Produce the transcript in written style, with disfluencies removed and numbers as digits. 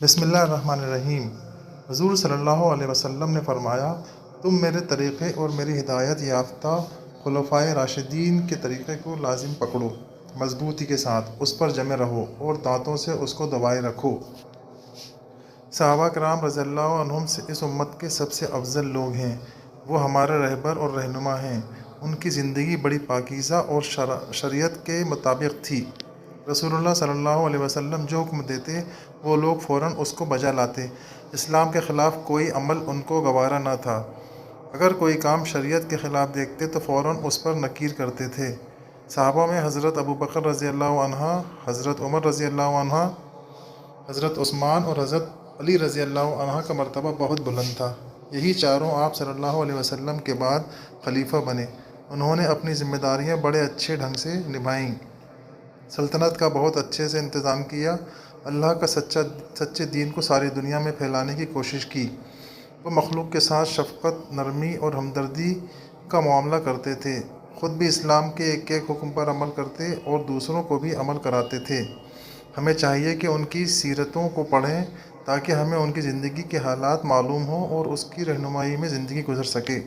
बिस्मिल्लाहिर्रहमानिर्रहीम। हुज़ूर सल्लल्लाहु अलैहि वसल्लम ने फरमाया, तुम मेरे तरीक़े और मेरी हिदायत याफ्ता खुलफ़ाए राशिदीन के तरीक़े को लाजिम पकड़ो, मजबूती के साथ उस पर जमे रहो और दांतों से उसको दबाए रखो। सहाबा कराम रज़ियल्लाहु अन्हुम से इस उम्मत के सबसे अफजल लोग हैं। वो हमारे रहबर और रहनुमा हैं। उनकी ज़िंदगी बड़ी पाकीज़ा और शरीयत के मुताबिक थी। रसूलुल्लाह सल्लल्लाहु अलैहि वसल्लम जो हुक्म देते वो लोग फ़ौरन उसको बजा लाते। इस्लाम के ख़िलाफ़ कोई अमल उनको गवारा न था। अगर कोई काम शरीयत के ख़िलाफ़ देखते तो फ़ौरन उस पर नकीर करते थे। सहाबा में हज़रत अबू बकर रज़ियल्लाहु अन्हा, हज़रत उमर रज़ियल्लाहु अन्हा, हज़रत उस्मान और हज़रत अली रज़ियल्लाहु अन्हा का मर्तबा बहुत बुलंद था। यही चारों आप सल्लल्लाहु अलैहि वसल्लम के बाद खलीफा बने। उन्होंने अपनी ज़िम्मेदारियाँ बड़े अच्छे ढंग से निभाईं, सल्तनत का बहुत अच्छे से इंतज़ाम किया, अल्लाह का सच्चे दीन को सारी दुनिया में फैलाने की कोशिश की। वो मखलूक के साथ शफ़क़त, नरमी और हमदर्दी का मामला करते थे। ख़ुद भी इस्लाम के एक एक हुक्म पर अमल करते और दूसरों को भी अमल कराते थे। हमें चाहिए कि उनकी सीरतों को पढ़ें ताकि हमें उनकी ज़िंदगी के हालात मालूम हों और उसकी रहनुमाई में ज़िंदगी गुजर सके।